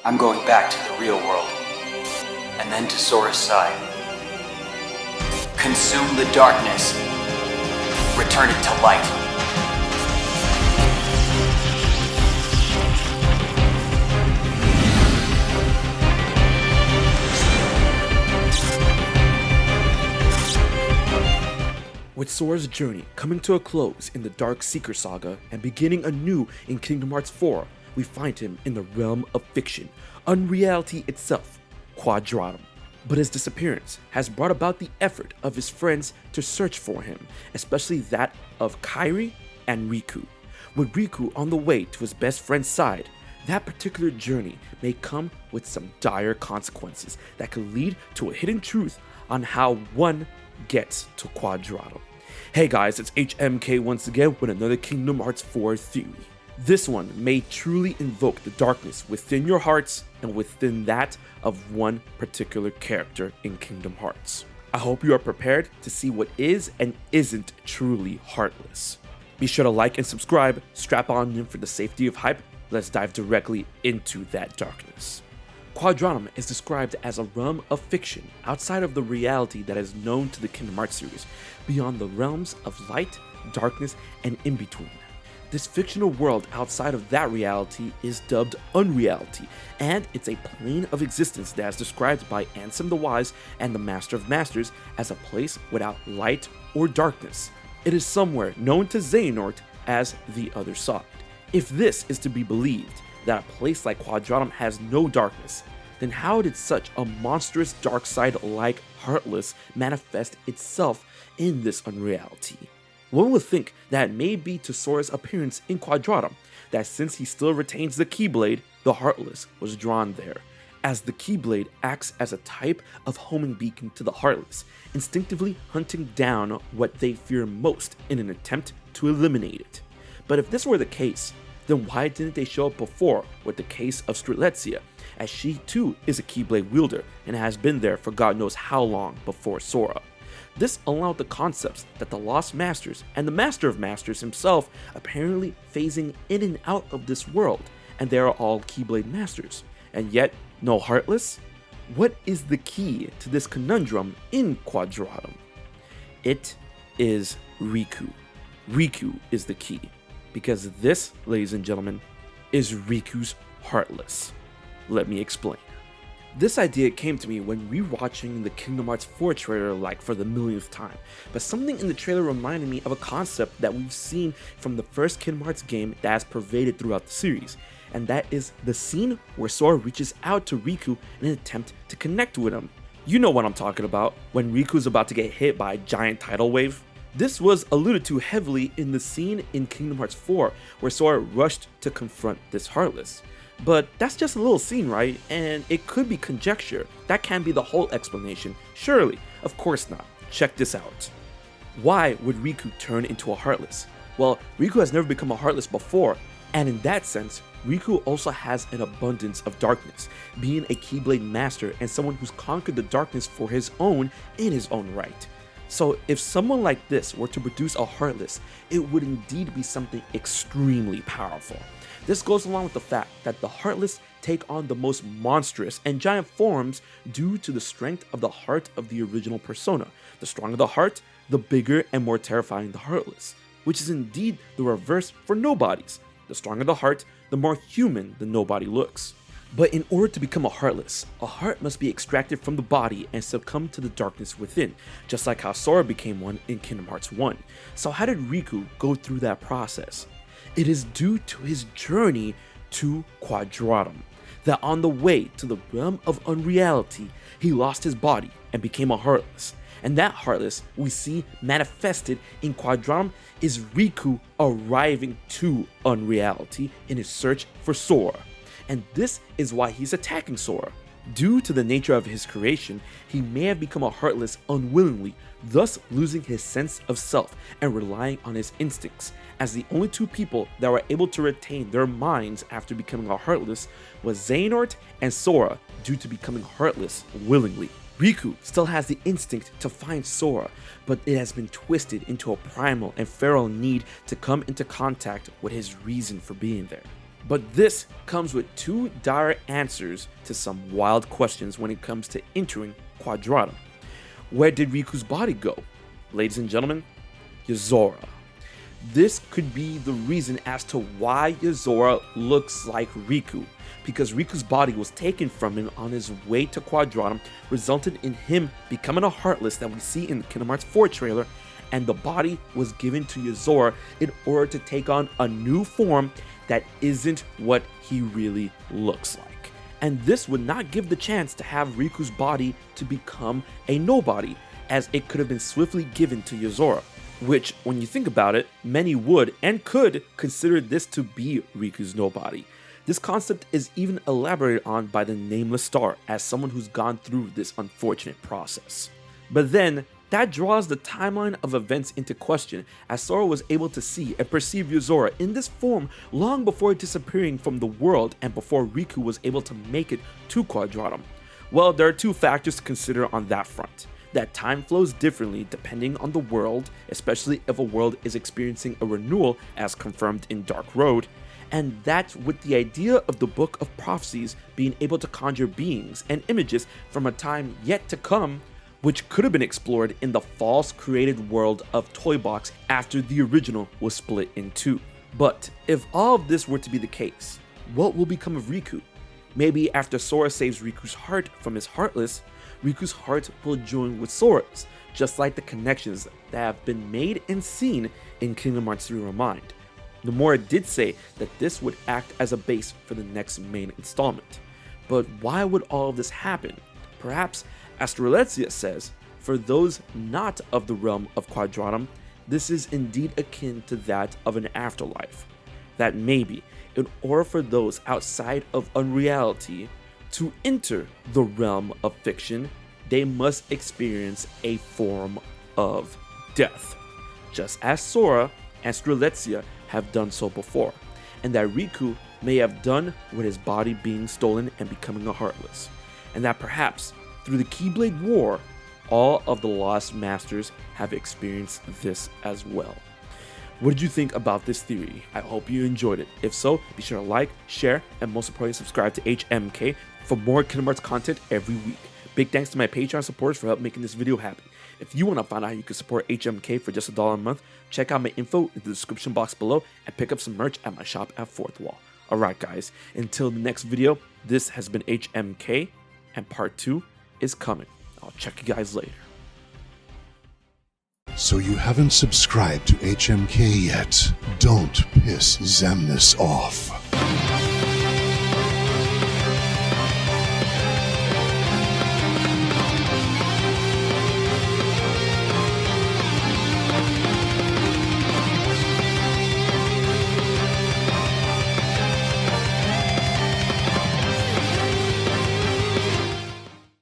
I'm going back to the real world, and then to Sora's side. Consume the darkness. Return it to light. With Sora's journey coming to a close in the Dark Seeker Saga and beginning anew in Kingdom Hearts 4, we find him in the realm of fiction, Unreality itself, Quadratum. But his disappearance has brought about the effort of his friends to search for him, especially that of Kairi and Riku. With Riku on the way to his best friend's side, that particular journey may come with some dire consequences that could lead to a hidden truth on how one gets to Quadratum. Hey guys, it's HMK once again with another Kingdom Hearts 4 theory. This one may truly invoke the darkness within your hearts and within that of one particular character in Kingdom Hearts. I hope you are prepared to see what is and isn't truly Heartless. Be sure to like and subscribe, strap on in for the safety of hype. Let's dive directly into that darkness. Quadratum is described as a realm of fiction outside of the reality that is known to the Kingdom Hearts series, beyond the realms of light, darkness, and in between. This fictional world outside of that reality is dubbed Unreality, and it's a plane of existence that is described by Ansem the Wise and the Master of Masters as a place without light or darkness. It is somewhere known to Xehanort as the other side. If this is to be believed, that a place like Quadratum has no darkness, then how did such a monstrous dark side like Heartless manifest itself in this Unreality? One would think that it may be to Sora's appearance in Quadratum, that since he still retains the Keyblade, the Heartless was drawn there, as the Keyblade acts as a type of homing beacon to the Heartless, instinctively hunting down what they fear most in an attempt to eliminate it. But if this were the case, then why didn't they show up before with the case of Strelitzia, as she too is a Keyblade wielder and has been there for God knows how long before Sora. This allowed the concepts that the Lost Masters and the Master of Masters himself apparently phasing in and out of this world, and they are all Keyblade Masters, and yet no Heartless? What is the key to this conundrum in Quadratum? It is Riku. Riku is the key. Because this, ladies and gentlemen, is Riku's Heartless. Let me explain. This idea came to me when rewatching the Kingdom Hearts 4 trailer like for the millionth time, but something in the trailer reminded me of a concept that we've seen from the first Kingdom Hearts game that has pervaded throughout the series, and that is the scene where Sora reaches out to Riku in an attempt to connect with him. You know what I'm talking about, when Riku's about to get hit by a giant tidal wave. This was alluded to heavily in the scene in Kingdom Hearts 4 where Sora rushed to confront this Heartless. But that's just a little scene, right? And it could be conjecture. That can't be the whole explanation. Surely, of course not. Check this out. Why would Riku turn into a Heartless? Well, Riku has never become a Heartless before, and in that sense, Riku also has an abundance of darkness, being a Keyblade master and someone who's conquered the darkness for his own in his own right. So if someone like this were to produce a Heartless, it would indeed be something extremely powerful. This goes along with the fact that the Heartless take on the most monstrous and giant forms due to the strength of the heart of the original persona. The stronger the heart, the bigger and more terrifying the Heartless, which is indeed the reverse for nobodies. The stronger the heart, the more human the nobody looks. But in order to become a Heartless, a heart must be extracted from the body and succumb to the darkness within, just like how Sora became one in Kingdom Hearts 1. So how did Riku go through that process? It is due to his journey to Quadratum, that on the way to the realm of Unreality, he lost his body and became a Heartless. And that Heartless we see manifested in Quadratum is Riku arriving to Unreality in his search for Sora. And this is why he's attacking Sora. Due to the nature of his creation, he may have become a Heartless unwillingly, thus losing his sense of self and relying on his instincts, as the only two people that were able to retain their minds after becoming a Heartless was Xehanort and Sora, due to becoming Heartless willingly. Riku still has the instinct to find Sora, but it has been twisted into a primal and feral need to come into contact with his reason for being there. But this comes with two dire answers to some wild questions when it comes to entering Quadratum. Where did Riku's body go? Ladies and gentlemen, Yozora. This could be the reason as to why Yozora looks like Riku, because Riku's body was taken from him on his way to Quadratum, resulted in him becoming a Heartless that we see in the Kingdom Hearts 4 trailer, and the body was given to Yozora in order to take on a new form that isn't what he really looks like. And this would not give the chance to have Riku's body to become a nobody, as it could have been swiftly given to Yozora. Which, when you think about it, many would and could consider this to be Riku's nobody. This concept is even elaborated on by the Nameless Star as someone who's gone through this unfortunate process. But then, that draws the timeline of events into question, as Sora was able to see and perceive Yozora in this form long before disappearing from the world and before Riku was able to make it to Quadratum. Well, there are two factors to consider on that front. That time flows differently depending on the world, especially if a world is experiencing a renewal as confirmed in Dark Road, and that with the idea of the Book of Prophecies being able to conjure beings and images from a time yet to come, which could have been explored in the false created world of Toy Box after the original was split in two. But if all of this were to be the case, what will become of Riku? Maybe after Sora saves Riku's heart from his Heartless, Riku's heart will join with Sora's, just like the connections that have been made and seen in Kingdom Hearts 3 Remind. Nomura did say that this would act as a base for the next main installment. But why would all of this happen? Perhaps, as Astrolezia says, for those not of the realm of Quadratum, this is indeed akin to that of an afterlife. That maybe, in order for those outside of Unreality to enter the realm of fiction, they must experience a form of death, just as Sora and Astrolezia have done so before, and that Riku may have done with his body being stolen and becoming a Heartless, and that perhaps through the Keyblade War, all of the Lost Masters have experienced this as well. What did you think about this theory? I hope you enjoyed it. If so, be sure to like, share, and most importantly, subscribe to HMK for more Kingdom Hearts content every week. Big thanks to my Patreon supporters for helping making this video happen. If you want to find out how you can support HMK for just $1 a month, check out my info in the description box below and pick up some merch at my shop at Fourth Wall. Alright guys, until the next video, this has been HMK, and part 2 is coming. I'll check you guys later. So you haven't subscribed to HMK yet? Don't piss Xemnas off.